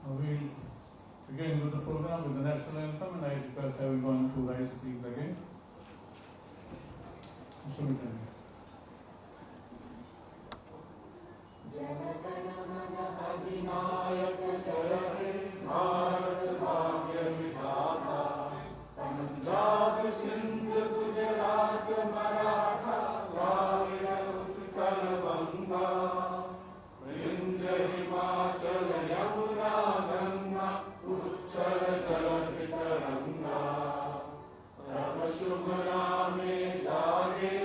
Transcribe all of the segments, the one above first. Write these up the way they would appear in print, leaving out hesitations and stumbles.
We'll begin with the program with the national anthem, and I request everyone to rise please again. Mr. Vinai. जनगण मन अधिनायक जय हे भारत भाग्य विधाता पंजाब सिंध गुजरात मराठा द्राविड़ उत्कल बंगा विंध्य हिमाचल यमुना गंगा उच्चल जलधि तरंगा तब शुभ नामे जागे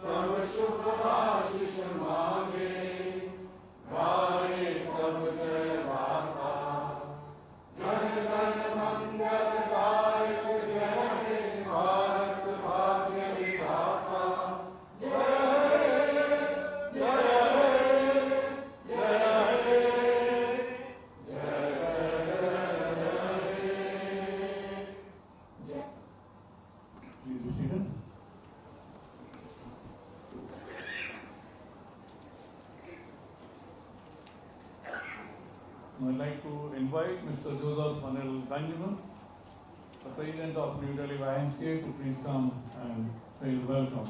तब शुभ आशीष मांगे गाए तब जय गाथा जन गण मंगल गायक जय हे भारत भाग्य विधाता जय हे जय हे जय हे जय जय Please be seated. I'd like to invite Mr. Joseph Hon'ble, the President of New Delhi YMCA, to please come and say welcome.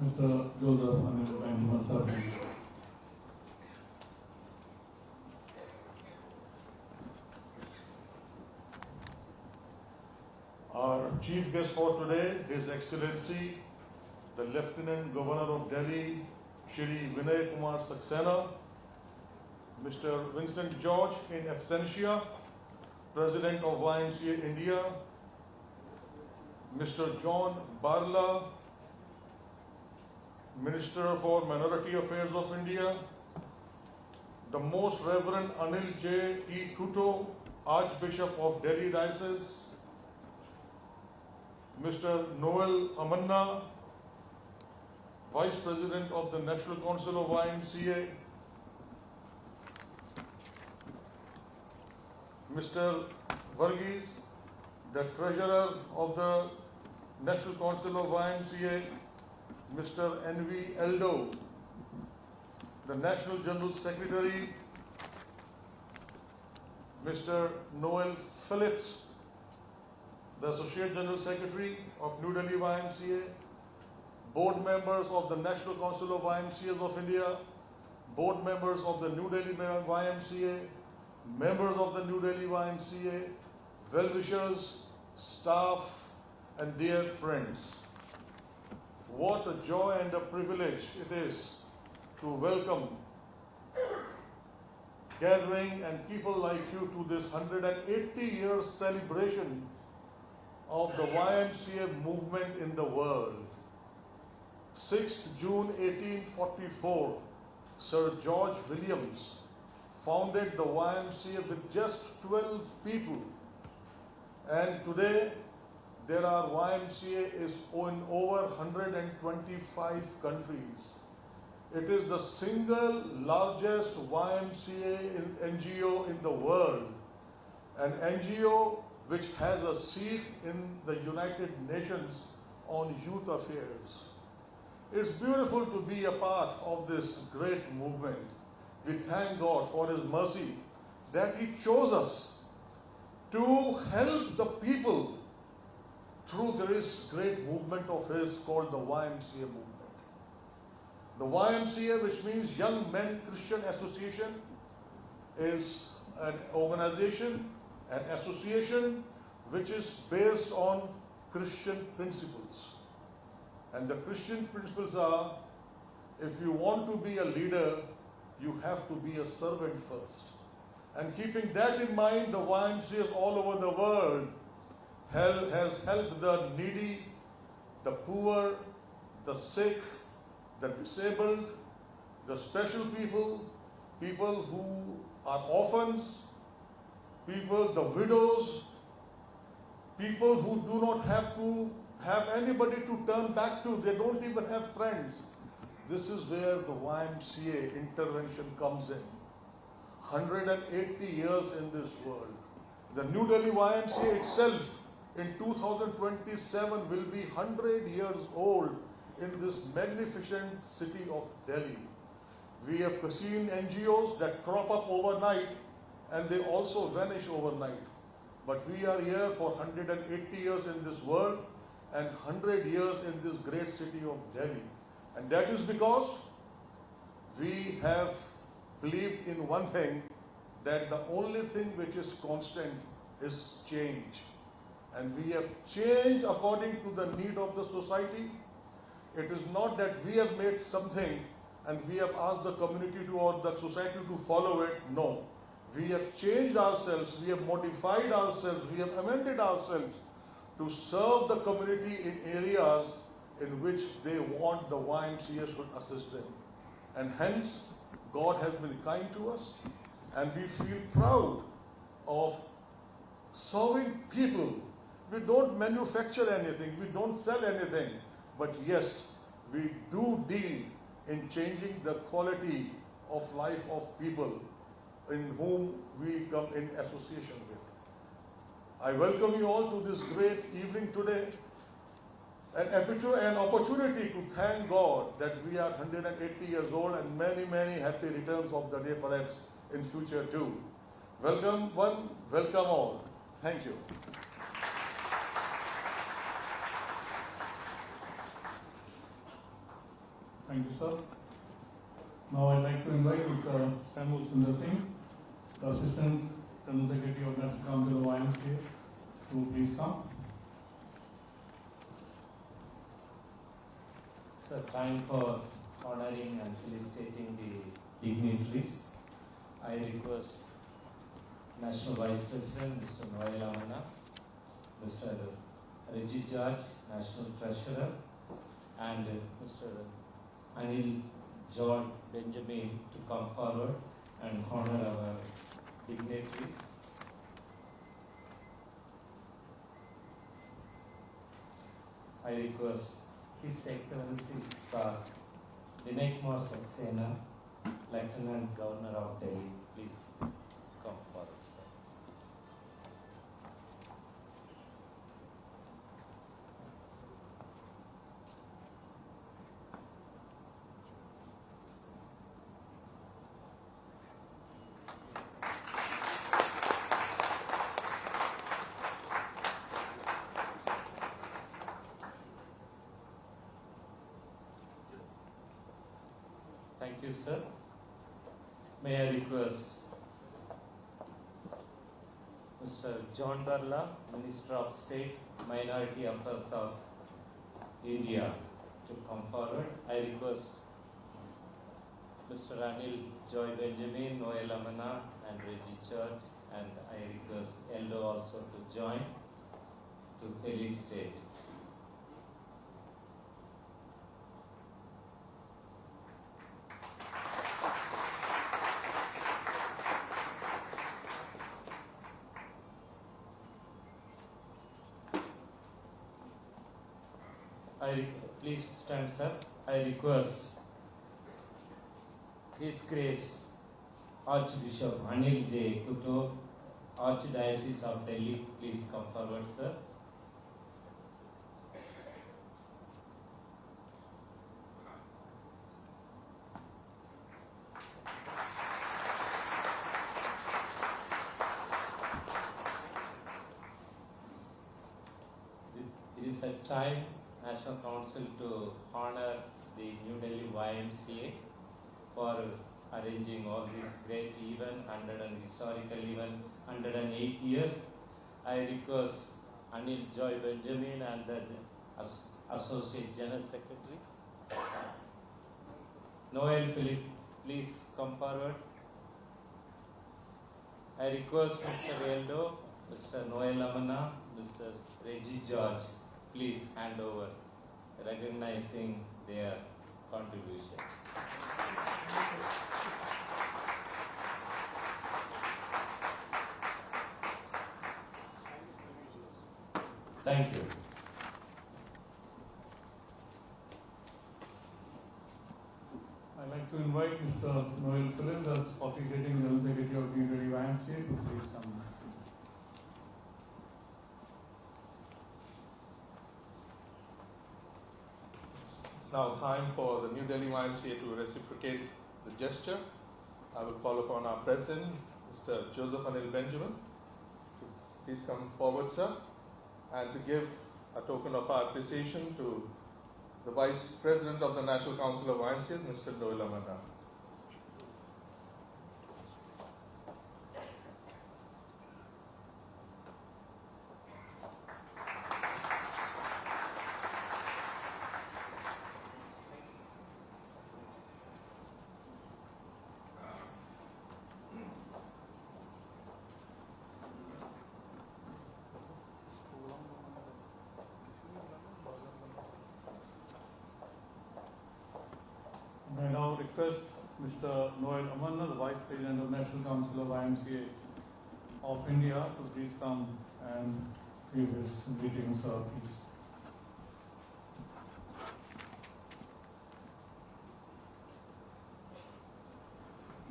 Mr. Joseph Hon'ble, sir, please. Our chief guest for today, His Excellency, the Lieutenant Governor of Delhi, Shri Vinai Kumar Saxena, Mr. Vincent George in absentia, President of YMCA India, Mr. John Barla, Minister for Minority Affairs of India, the Most Reverend Anil J. E. Kuto, Archbishop of Delhi Diocese, Mr. Noel Amanna, Vice President of the National Council of YMCA, Mr. Varghese, the Treasurer of the National Council of YMCA, Mr. N.V. Eldo, the National General Secretary, Mr. Noel Phillips, the Associate General Secretary of New Delhi YMCA, board members of the National Council of YMCAs of India, board members of the New Delhi YMCA, members of the New Delhi YMCA, well-wishers, staff, and dear friends. What a joy and a privilege it is to welcome gathering and people like you to this 180-year celebration of the YMCA movement in the world. 6th June 1844, Sir George Williams founded the YMCA with just 12 people, and today there are YMCA is in over 125 countries. It is the single largest YMCA NGO in the world, an NGO which has a seat in the United Nations on youth affairs. It's beautiful to be a part of this great movement. We thank God for His mercy that He chose us to help the people through this great movement of His called the YMCA movement. The YMCA, which means Young Men Christian Association, is an organization, an association which is based on Christian principles. And the Christian principles are, if you want to be a leader, you have to be a servant first. And keeping that in mind, the YMCAs all over the world has helped the needy, the poor, the sick, the disabled, the special people, people who are orphans, people, the widows, people who do not have anybody to turn back to. They don't even have friends. This is where the YMCA intervention comes in. 180 years in this world. The New Delhi YMCA itself in 2027 will be 100 years old in this magnificent city of Delhi. We have seen NGOs that crop up overnight and they also vanish overnight. But we are here for 180 years in this world and 100 years in this great city of Delhi. And that is because we have believed in one thing, that the only thing which is constant is change. And we have changed according to the need of the society. It is not that we have made something and we have asked the community to or the society to follow it. No. We have changed ourselves, we have modified ourselves, we have amended ourselves to serve the community in areas in which they want the YMCA should assist them. And hence, God has been kind to us, and we feel proud of serving people. We don't manufacture anything, we don't sell anything, but yes, we do deal in changing the quality of life of people in whom we come in association with. I welcome you all to this great evening today, an opportunity to thank God that we are 180 years old, and many, many happy returns of the day perhaps in future too. Welcome one, welcome all. Thank you. Thank you, sir. Now I'd like to invite Mr. Samuel Sundar Singh, the Assistant General Secretary of National Council of YMCA, to please come. Sir, time for honoring and felicitating the dignitaries. I request National Vice President Mr. Noel Amana, Mr. Reggie George, National Treasurer, and Mr. Anil John Benjamin to come forward and honor our dignitaries. I request His Excellency Sir Vinai Saxena, Lieutenant Governor of Delhi, please come forward, sir. Thank you, sir. May I request Mr. John Barla, Minister of State, Minority Affairs of India, to come forward. I request Mr. Anil Joy Benjamin, Noel Amana, and Reggie Church, and I request Eldo also to join to felicitate. Please stand, sir. I request His Grace Archbishop Anil J. Kuto, Archdiocese of Delhi, please come forward, sir. It is a time National Council to honor the New Delhi YMCA for arranging all this great event, historical event, 108 years. I request Anil Joy Benjamin and the Associate General Secretary. Noel Philip, please come forward. I request Mr. Eldo, Mr. Noel Amana, Mr. Reggie George, please hand over, recognizing their contribution. Thank you. I'd like to invite Mr. Noel Phillips, as officiating General Secretary of New Delhi YMCA, to please come. It's now time for the New Delhi YMCA to reciprocate the gesture. I will call upon our President, Mr. Joseph Anil Benjamin to please come forward, sir, and to give a token of our appreciation to the Vice President of the National Council of YMCA, Mr. Noel Amanda. I now request Mr. Noel Amanna, the Vice President of National Council of YMCA of India, to please come and give his greetings, please.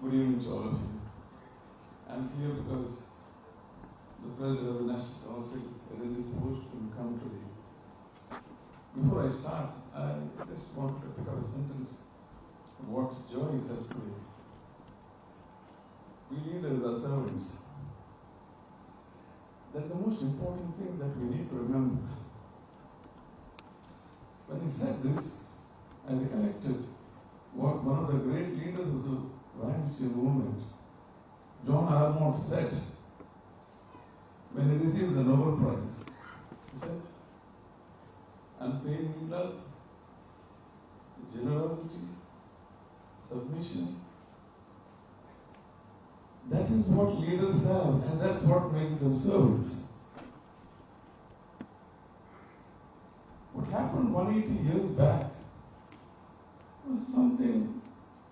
Good evening to all of you. I'm here because the President of the National Council is supposed to come today. Before I start, I just want to pick up a sentence of what Joy said today. We leaders are servants. That's the most important thing that we need to remember. When he said this, I recollected what one of the great leaders of the YMCA movement, John Armour, said when he received the Nobel Prize. He said, unfailing love, generosity, submission, that is what leaders have, and that's what makes them servants. What happened 180 years back was something,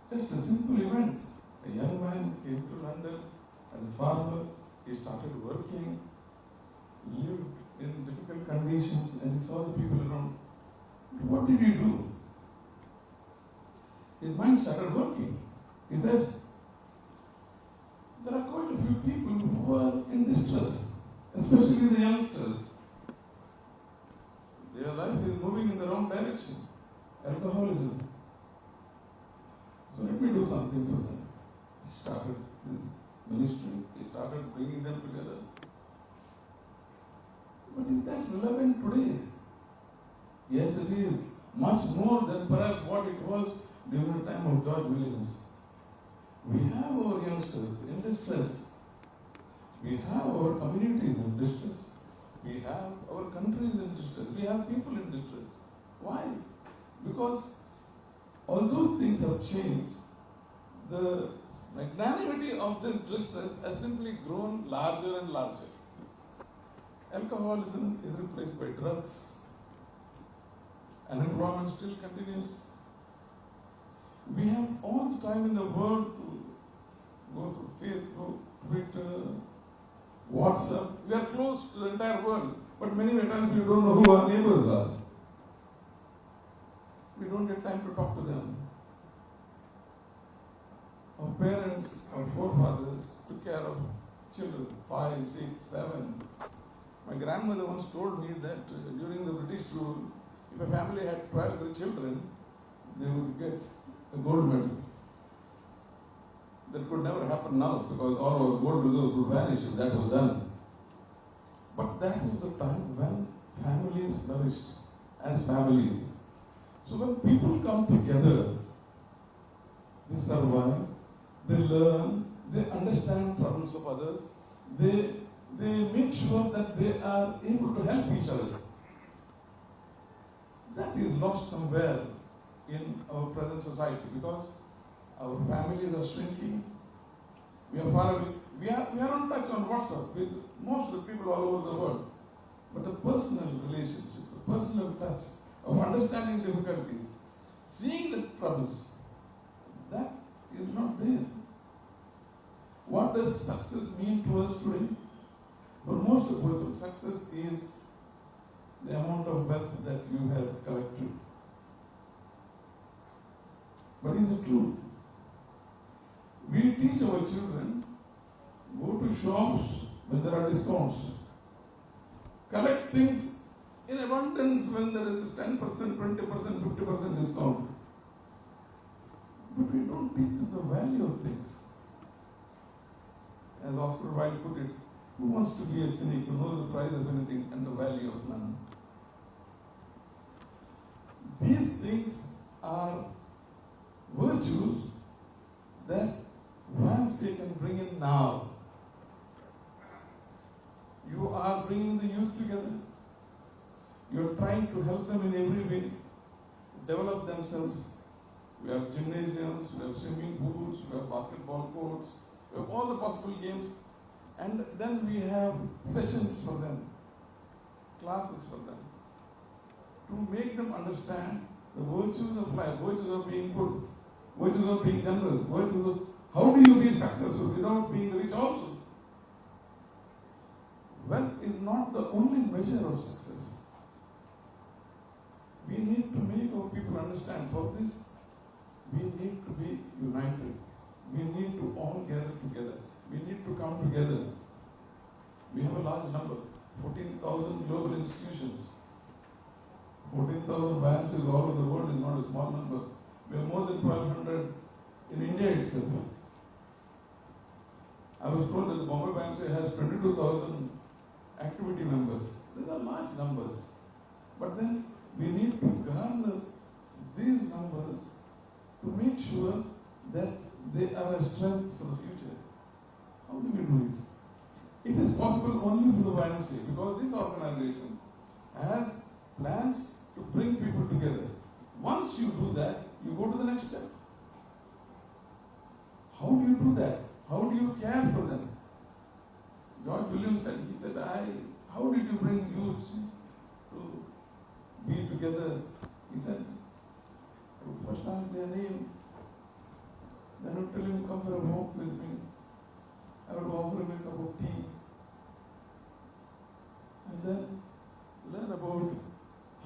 just a simple event. A young man came to London as a farmer. He started working, lived in difficult conditions, and he saw the people around. What did he do? His mind started working. He said, there are quite a few people who are in distress, especially the youngsters. Their life is moving in the wrong direction. Alcoholism. So let me do something for them. He started his ministry. He started bringing them together. But is that relevant today? Yes, it is. Much more than perhaps what it was during the time of George Williams. We have our youngsters in distress. We have our communities in distress. We have our countries in distress. We have people in distress. Why? Because although things have changed, the magnanimity of this distress has simply grown larger and larger. Alcoholism is replaced by drugs. Unemployment still continues. We have all the time in the world to go through Facebook, Twitter, WhatsApp. We are close to the entire world, but many times we don't know who our neighbors are. We don't get time to talk to them. Our parents, our forefathers took care of children, 5, 6, 7. My grandmother once told me that during the British rule, if a family had 12 children, they would get a gold medal. That could never happen now because all our gold reserves would vanish if that was done. But that was the time when families flourished as families. So when people come together, they survive, they learn, they understand problems of others, they make sure that they are able to help each other. That is lost somewhere in our present society because our families are shrinking. We are far away. We are on touch on WhatsApp with most of the people all over the world. But the personal relationship, the personal touch of understanding difficulties, seeing the troubles, that is not there. What does success mean to us today? For most of people, success is the amount of wealth that you have collected. But is it true? We teach our children, go to shops when there are discounts. Collect things in abundance when there is 10%, 20%, 50% discount. But we don't teach them the value of things. as Oscar Wilde put it, who wants to be a cynic, who knows the price of anything and the value of none? These things are virtues that YMCA can bring in now. You are bringing the youth together. You are trying to help them in every way, develop themselves. We have gymnasiums, we have swimming pools, we have basketball courts, we have all the possible games, and then we have sessions for them, classes for them, to make them understand the virtues of life, virtues of being good, virtues of being generous, virtues of how do you be successful without being rich also. Wealth is not the only measure of success. We need to make our people understand. For this, we need to be united. We need to all gather together. We need to come together. We have a large number, 14,000 global institutions. 14,000 YMCAs all over the world is not a small number. We have more than 1,200 in India itself. I was told that the Bombay YMCA has 22,000 activity members. These are large numbers. But then we need to garner these numbers to make sure that they are a strength for the future. How do we do it? It is possible only for the YMCA because this organization has plans to bring people together. Once you do that, you go to the next step. How do you do that? How do you care for them? George Williams said, how did you bring youths to be together? He said, I would first ask their name, then I would tell him, come for a walk with me. I would offer him a cup of tea. And then learn about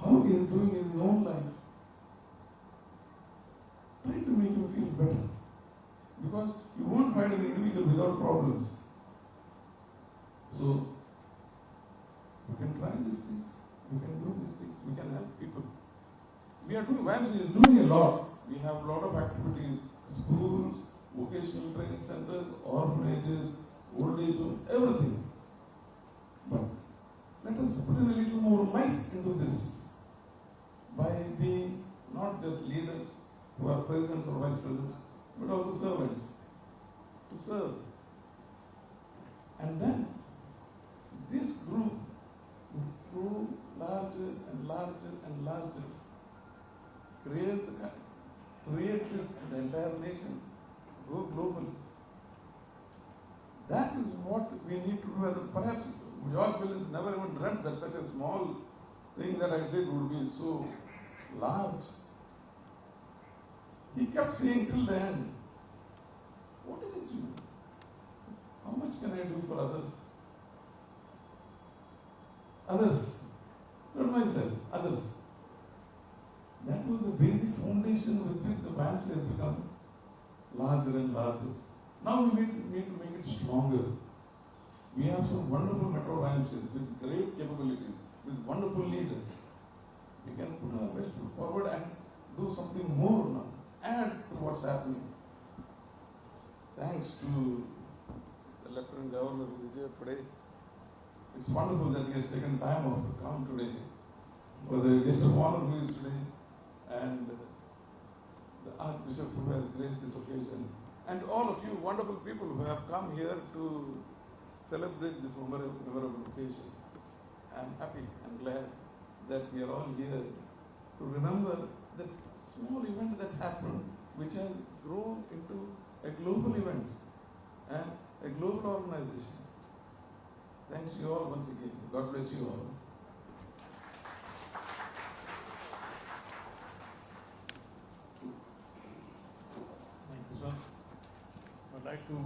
how he is doing his own life. Try to make him feel better. Because you won't find an individual without problems. So, we can try these things. We can do these things. We can help people. We are doing, YMCA is doing a lot. We have a lot of activities, schools, vocational training centers, orphanages, old age homes, everything. But let us put in a little more life into this by being not just leaders who are presidents or vice presidents, but also servants to serve. And then this group would grow larger and larger and larger, create this in the entire nation, go globally. That is what we need to do. And perhaps George Williams never even dreamt that such a small thing that I did would be so large. He kept saying till the end, what is it you do? How much can I do for others? Others, not myself, others. That was the basic foundation with which the YMCA has become larger and larger. Now we need to make it stronger. We have some wonderful metro YMCAs with great capabilities, with wonderful leaders. We can put our best foot forward and do something more now, add to what's happening. Thanks to the Lieutenant Governor Vijay today. It's wonderful that he has taken time off to come today. For the guest of honor who is today, and the Archbishop who has graced this occasion, and all of you wonderful people who have come here to celebrate this memorable occasion. I'm happy and glad that we are all here to remember that small event that happened, which has grown into a global event and a global organization. Thanks to you all once again. God bless you all. Thank you, sir. I'd like to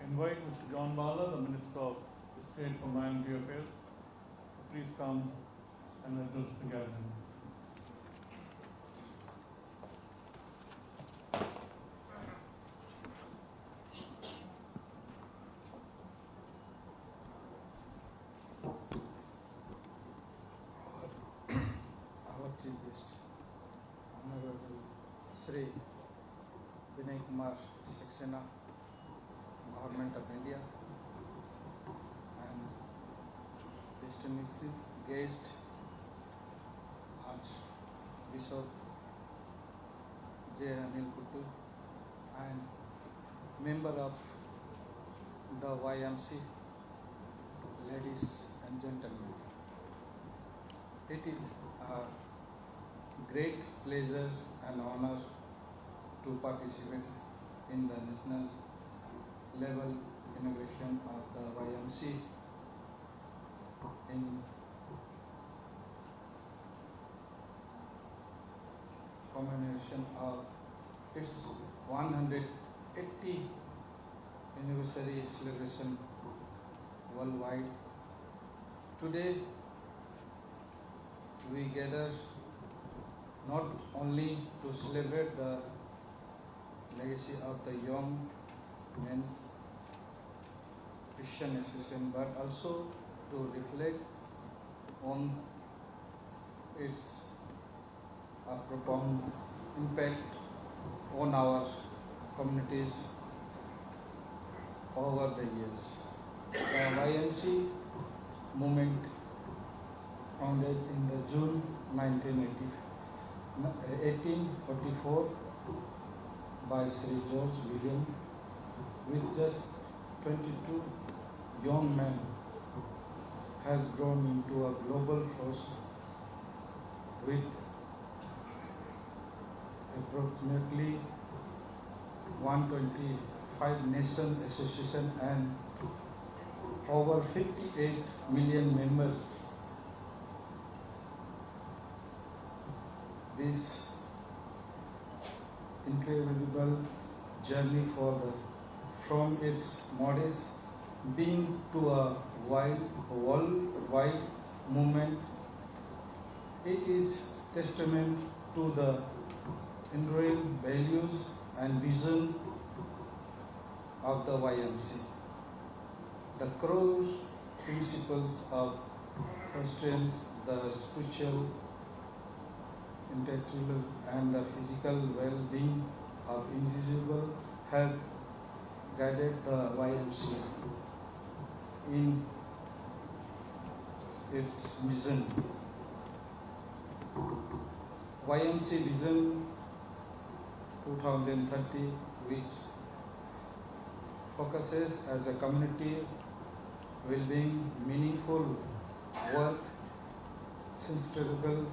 invite Mr. John Bala, the Minister of State for Minority Affairs, to please come and address the gathering. Our chief guest, Honorable Shri Vinai Kumar, Saxena, Government of India and distinguished guest Archbishop J. Anil Kuttu and member of the YMCA, ladies and gentlemen. It is a great pleasure and honor to participate in the national level inauguration of the YMCA in commemoration of its 180 anniversary celebration worldwide. Today, we gather not only to celebrate the legacy of the Young Men's Christian Association, but also to reflect on its profound impact on our communities over the years. The YMCA movement, founded in the June 1844 by Shri George William, with just 22 young men, has grown into a global force with approximately 125 nation association and over 58 million members. This incredible journey from its modest being to a worldwide movement, it is testament to the enduring values and vision of the YMCA. The core principles of fostering the spiritual, intellectual and the physical well-being of individuals have guided the YMCA in its vision. YMCA Vision 2030, which focuses as a community well-being, meaningful work, sustainable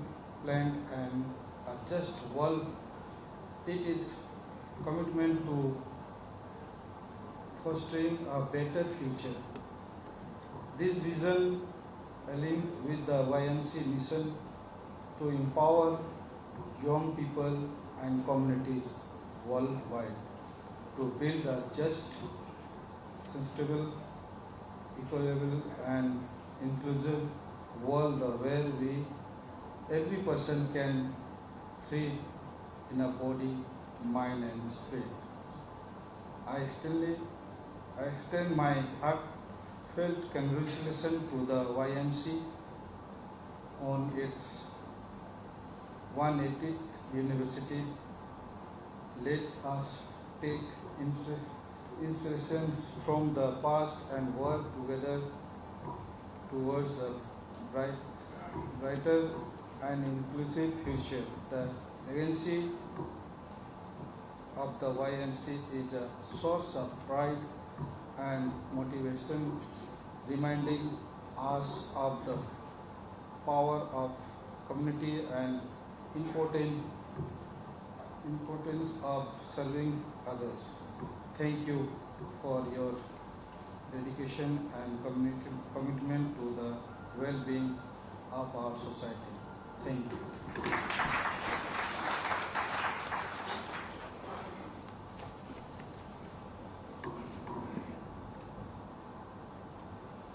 plan and a just world. It is commitment to fostering a better future. This vision aligns with the YMCA mission to empower young people and communities worldwide to build a just, sustainable, equitable and inclusive world where every person can thrive in a body, mind and spirit. I extend my heartfelt congratulations to the YMCA on its 180th anniversary. Let us take inspirations from the past and work together towards a brighter and inclusive future. The legacy of the YMCA is a source of pride and motivation, reminding us of the power of community and importance of serving others. Thank you for your dedication and commitment to the well-being of our society. Thank you.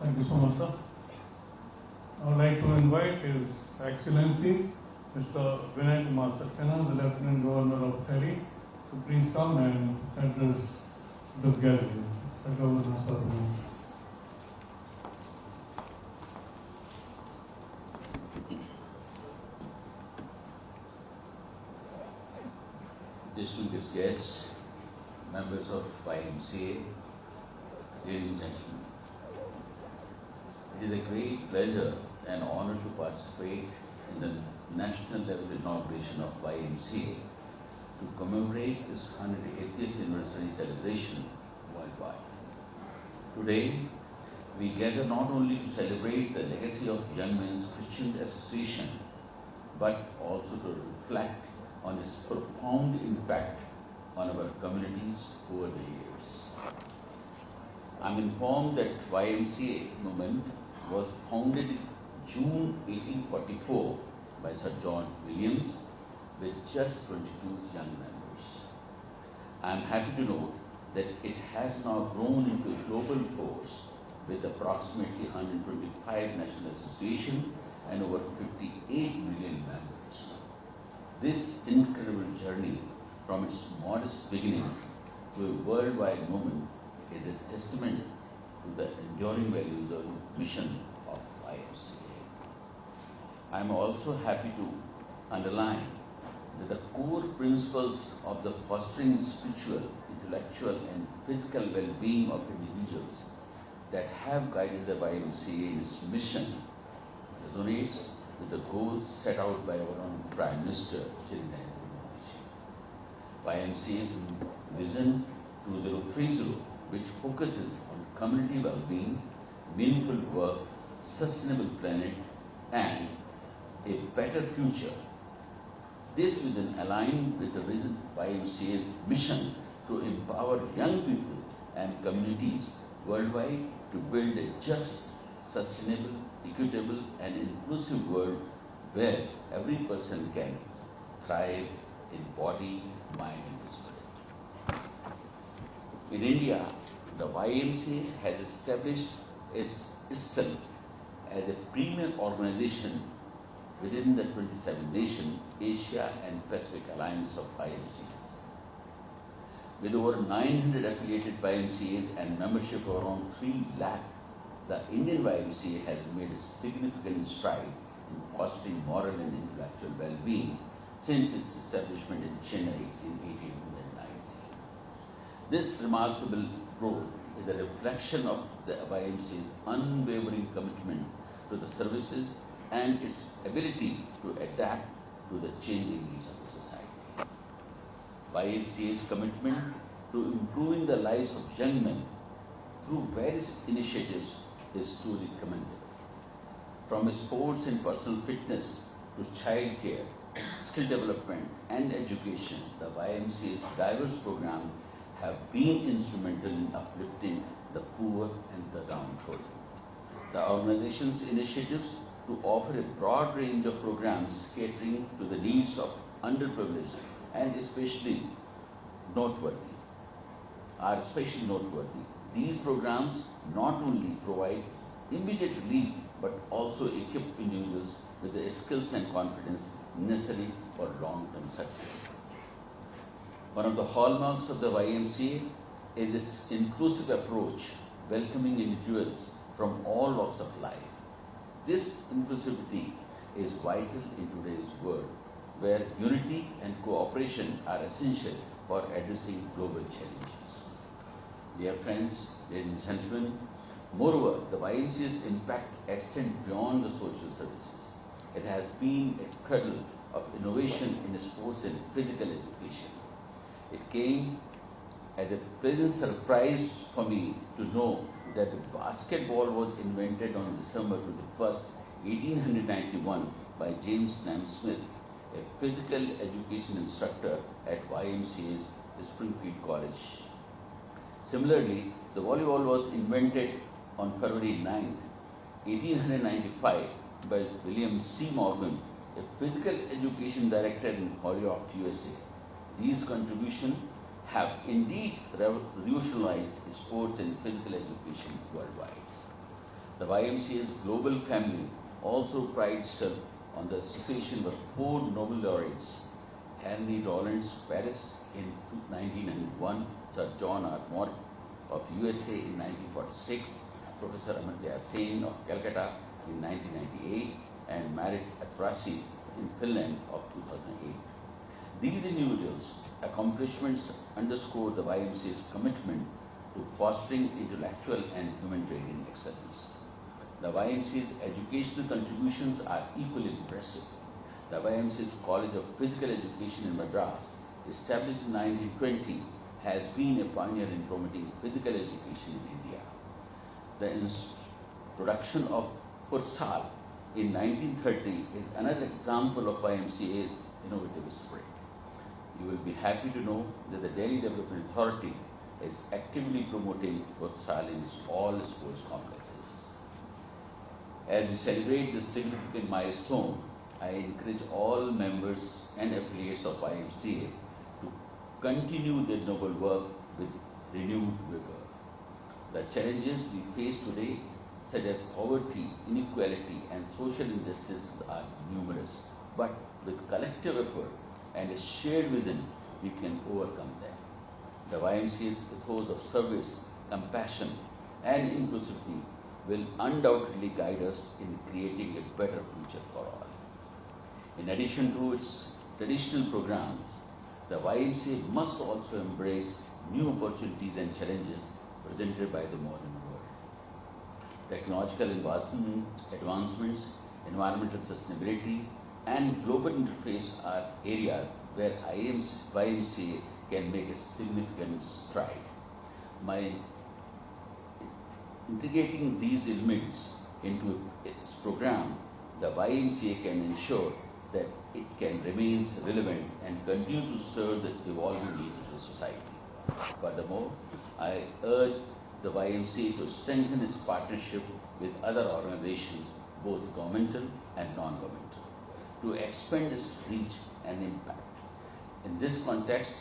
Thank you so much, sir. I would like to invite His Excellency Mr. Vinai Kumar Saxena, the Lieutenant Governor of Delhi, to please come and address the gathering. The Governor, sir, please. Distinguished guests, members of YMCA, ladies and gentlemen, it is a great pleasure and honor to participate in the national level inauguration of YMCA to commemorate its 180th anniversary celebration worldwide. Today, we gather not only to celebrate the legacy of Young Men's Christian Association, but also to reflect on its profound impact on our communities over the years. I am informed that YMCA movement was founded in June 1844 by Sir John Williams with just 22 young members. I am happy to note that it has now grown into a global force with approximately 125 national associations and over 58 million members. This incredible journey from its modest beginnings to a worldwide movement is a testament to the enduring values of the mission of YMCA. I am also happy to underline that the core principles of the fostering spiritual, intellectual and physical well-being of individuals that have guided the YMCA in its mission resonates with the goals set out by our own Prime Minister, Shri. YMCA's Vision 2030, which focuses on community well-being, meaningful work, sustainable planet, and a better future. This vision aligns with the vision YMCA's mission to empower young people and communities worldwide to build a just, sustainable, equitable, and inclusive world where every person can thrive in body, mind, and spirit. In India, the YMCA has established itself as a premier organization within the 27-nation Asia and Pacific Alliance of YMCAs. With over 900 affiliated YMCAs and membership of around 3 lakh, the Indian YMCA has made a significant stride in fostering moral and intellectual well-being since its establishment in Chennai in 1890. This remarkable growth is a reflection of the YMCA's unwavering commitment to the services and its ability to adapt to the changing needs of the society. YMCA's commitment to improving the lives of young men through various initiatives is truly commendable. From sports and personal fitness to child care, skill development and education, the YMCA's diverse programs have been instrumental in uplifting the poor and the downtrodden. The organization's initiatives to offer a broad range of programs catering to the needs of underprivileged and especially noteworthy. These programs not only provide immediate relief but also equip individuals with the skills and confidence necessary for long-term success. One of the hallmarks of the YMCA is its inclusive approach, welcoming individuals from all walks of life. This inclusivity is vital in today's world, where unity and cooperation are essential for addressing global challenges. Dear friends, ladies and gentlemen, moreover, the YMCA's impact extends beyond the social services. It has been a cradle of innovation in sports and physical education. It came as a pleasant surprise for me to know that basketball was invented on December 21st, 1891 by James Naismith, a physical education instructor at YMCA's Springfield College. Similarly, the volleyball was invented on February 9th, 1895 by William C. Morgan, a physical education director in Holyoke, USA. These contributions have indeed revolutionized sports and physical education worldwide. The YMCA's global family also prides itself on the association of 4 Nobel laureates: Henry Rollins, Paris in 1991, Sir John R. Moore of USA in 1946, Professor Amartya Sen of Calcutta in 1998, and Marit Atrasi in Finland of 2008. These individuals' accomplishments underscore the YMCA's commitment to fostering intellectual and humanitarian excellence. The YMCA's educational contributions are equally impressive. The YMCA's College of Physical Education in Madras, established in 1920, has been a pioneer in promoting physical education in India. The introduction of futsal in 1930 is another example of YMCA's innovative spirit. You will be happy to know that the Delhi Development Authority is actively promoting futsal in all sports complexes. As we celebrate this significant milestone, I encourage all members and affiliates of YMCA to continue their noble work with renewed vigor. The challenges we face today, such as poverty, inequality, and social injustice, are numerous, but with collective effort and a shared vision, we can overcome them. The YMCA's ethos of service, compassion, and inclusivity will undoubtedly guide us in creating a better future for all. In addition to its traditional programs, the YMCA must also embrace new opportunities and challenges presented by the modern world. Technological advancements, environmental sustainability, and global interface are areas where YMCA can make a significant stride. By integrating these elements into its program, the YMCA can ensure that it can remain relevant and continue to serve the evolving needs of the society. Furthermore, I urge the YMCA to strengthen its partnership with other organizations, both governmental and non-governmental, to expand its reach and impact. In this context,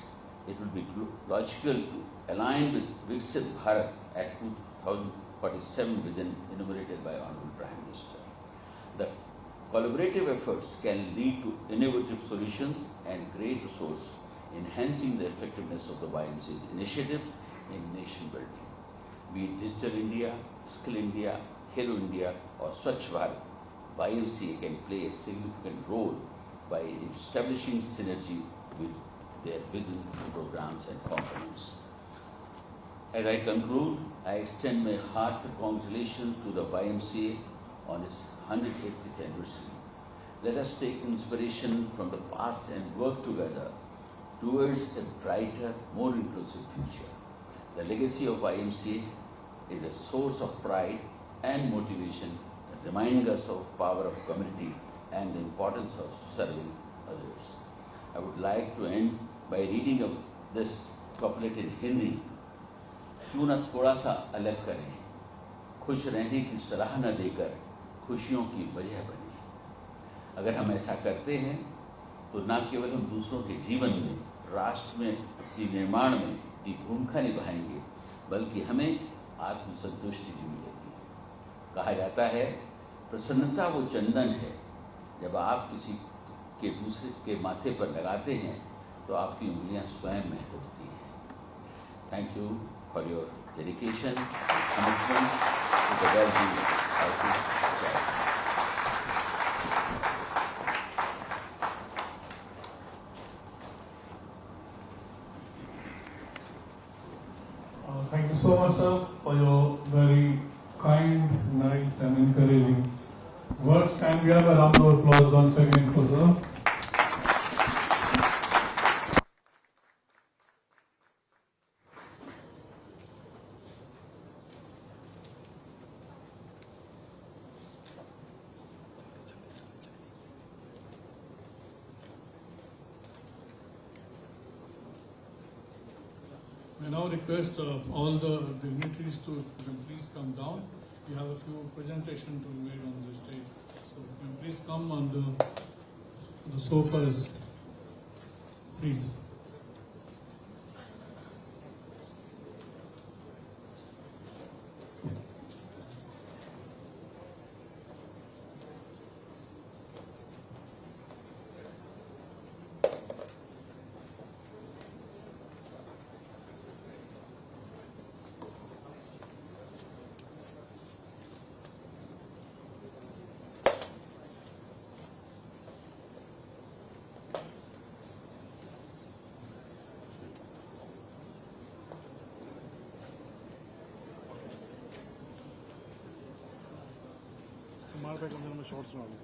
it will be logical to align with Viksit Bharat Act 2047 vision enumerated by Hon'ble Prime Minister. The collaborative efforts can lead to innovative solutions and great resource, enhancing the effectiveness of the YMCA's initiatives in nation building. Be it Digital India, Skill India, Hello India, or Swachh Bharat, YMCA can play a significant role by establishing synergy with their vision, programs, and components. As I conclude, I extend my heartfelt congratulations to the YMCA on its 180th anniversary. Let us take inspiration from the past and work together towards a brighter, more inclusive future. The legacy of YMCA is a source of pride and motivation, reminding us of the power of community and the importance of serving others. I would like to end by reading of this couplet in Hindi. क्यों न थोड़ा सा अलग करें, खुश रहने की सलाह न देकर खुशियों की वजह बने। अगर हम ऐसा करते हैं तो न केवल हम दूसरों के जीवन में, राष्ट्र में, के निर्माण में की भूमिका निभाएंगे, बल्कि हमें आत्मसंतुष्टि भी मिलेगी। कहा जाता है, प्रसन्नता वो चंदन है, जब आप किसी के दूसरे के माथे पर लगाते हैं तो आपकी उंगलियां स्वयं महक उठती हैं। Thank you for your dedication and commitment to the well-being of this society. Thank you so much, sir, for your very kind, nice, and encouraging words. Can we have a round of applause once again for sir? I now request all the dignitaries to please come down. We have a few presentations to be made on the stage. So you can please come on the sofas, please. ಮಾಡಬೇಕಂದ್ರೆ shorts ಮಾಡಬೇಕು.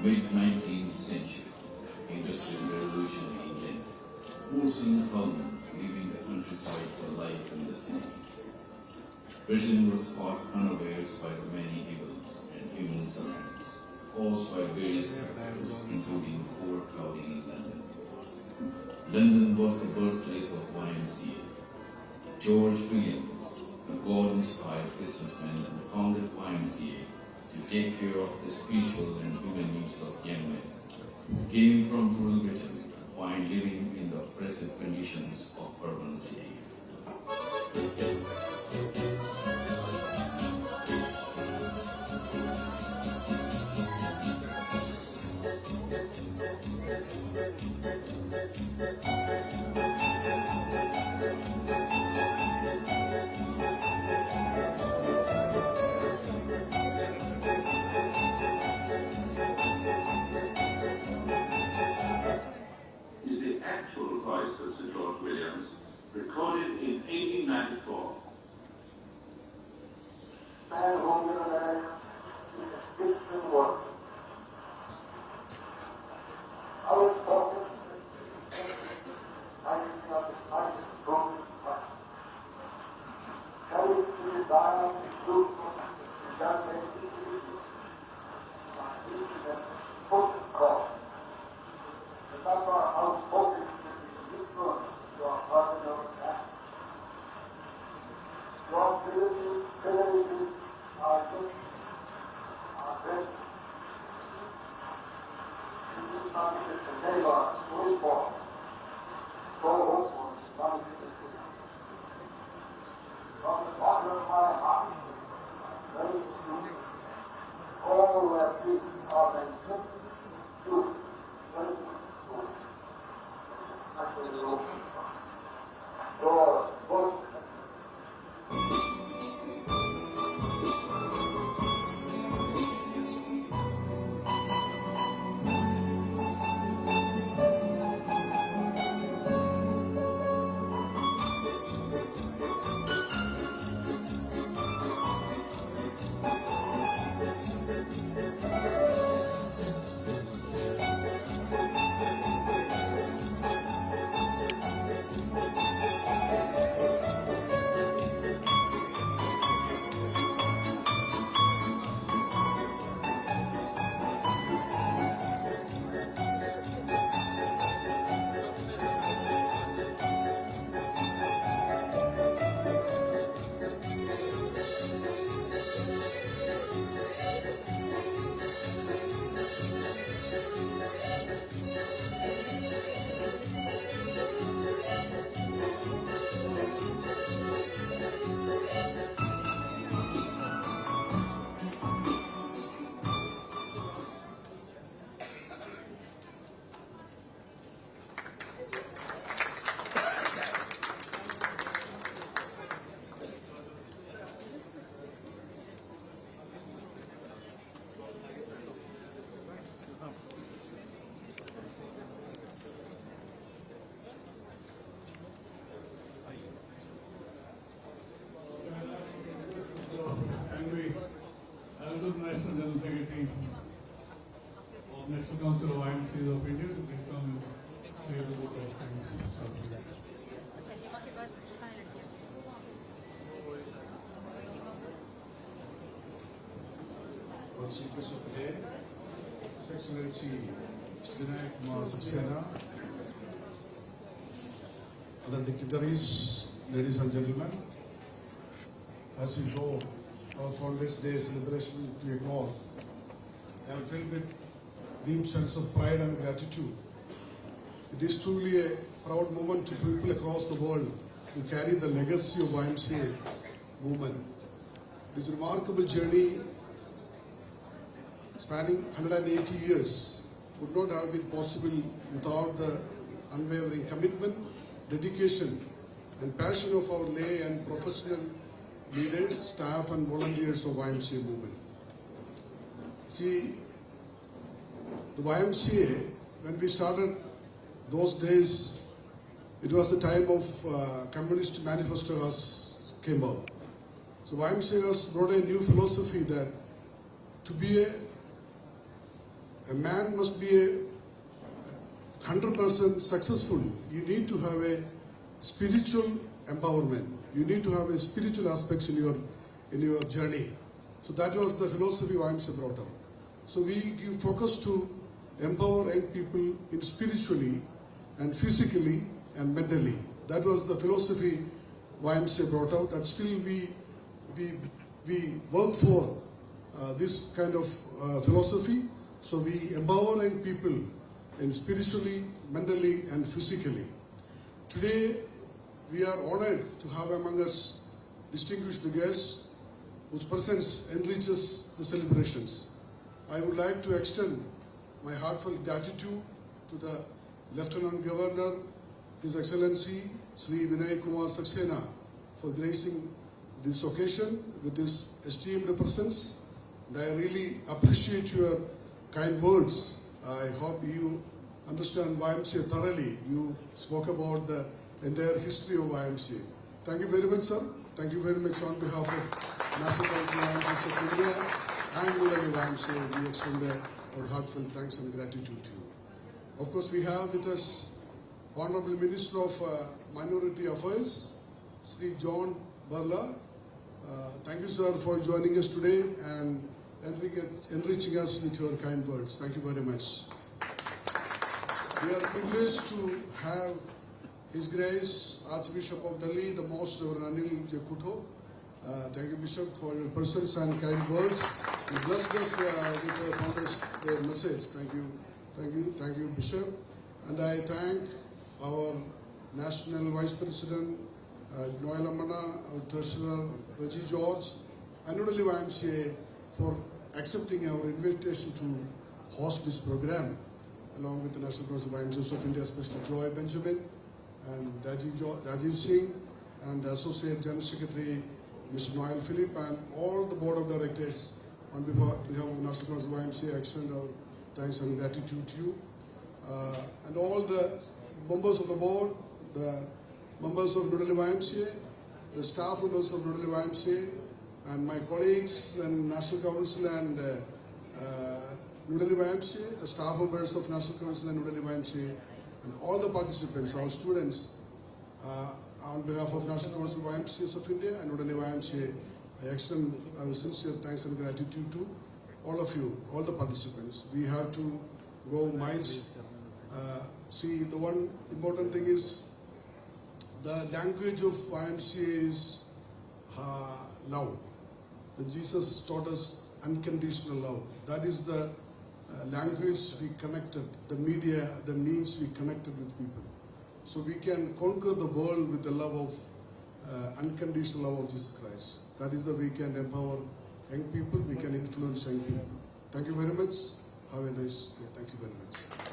Mid-19th century, Industrial Revolution in England, forcing thousands leaving the countryside for life in the city. Britain was caught unawares by the many evils and human sufferings caused by various factors, including overcrowding in London. London was the birthplace of YMCA. George Williams, a God-inspired businessman who founded YMCA to take care of the spiritual and human needs of young men, came from rural Britain to find living in the oppressive conditions of urban city. Recorded in 1894. Secretary of National Council of YMCA of India to please come and say the vote of thanks. Our Chief Guest of the day, His Excellency Vinai, Kumar, Saxena, other dignitaries, ladies and gentlemen, as we draw our Founders Day celebration to a close, I am filled with deep sense of pride and gratitude. It is truly a proud moment to people across the world who carry the legacy of YMCA movement. This remarkable journey spanning 180 years would not have been possible without the unwavering commitment, dedication and passion of our lay and professional leaders, staff and volunteers of YMCA movement. See, the YMCA, when we started those days, it was the time of Communist Manifesto has came out. So YMCA has brought a new philosophy that to be a man must be 100% successful. You need to have a spiritual empowerment. You need to have a spiritual aspects in your journey. So that was the philosophy YMCA brought out. So we give focus to empower young people in spiritually and physically and mentally. That was the philosophy YMCA brought out, and still we work for this kind of philosophy. So we empower young people in spiritually, mentally and physically. Today we are honored to have among us distinguished guests whose presence enriches the celebrations. I would like to extend my heartfelt gratitude to the Lieutenant Governor, His Excellency Shri Vinai Kumar Saxena, for gracing this occasion with his esteemed presence. And I really appreciate your kind words. I hope you understand YMCA thoroughly. You spoke about the entire history of YMCA. Thank you very much, sir. Thank you very much on behalf of National Council of YMCA of India and Rural YMCA. We extend our heartfelt thanks and gratitude to you. Of course, we have with us Hon'ble Minister of Minority Affairs, Shri John Barla. Thank you, sir, for joining us today and enriching us with your kind words. Thank you very much. We are privileged to have His Grace Archbishop of Delhi, the Most Reverend Anil Jakuto. Thank you, Bishop, for your presence and kind words. You blessed us with the Founder's Day message. Thank you, Bishop. And I thank our National Vice President, Noel Amana, our Treasurer, Reggie George, and Hon'ble YMCA for accepting our invitation to host this program, along with the National Council of YMCA of India, especially Joy Benjamin and Rajiv Singh, and Associate General Secretary Mr. Noel Philip, and all the Board of Directors. On behalf of National Council of YMCA, I extend our thanks and gratitude to you. And all the members of the board, the members of Hon'ble YMCA, the staff members of Hon'ble YMCA, and my colleagues in National Council and Hon'ble YMCA, the staff members of National Council and Hon'ble YMCA, and all the participants, our students, on behalf of National Council of YMCA of India and Hon'ble YMCA, I extend our sincere thanks and gratitude to all of you, all the participants. We have to go miles. See, the one important thing is the language of YMCA is love. Jesus taught us unconditional love. That is the language we connected, the media, the means we connected with people. So we can conquer the world with the love of unconditional love of Jesus Christ. That is the way we can empower young people, we can influence young people. Thank you very much. Have a nice day. Thank you very much.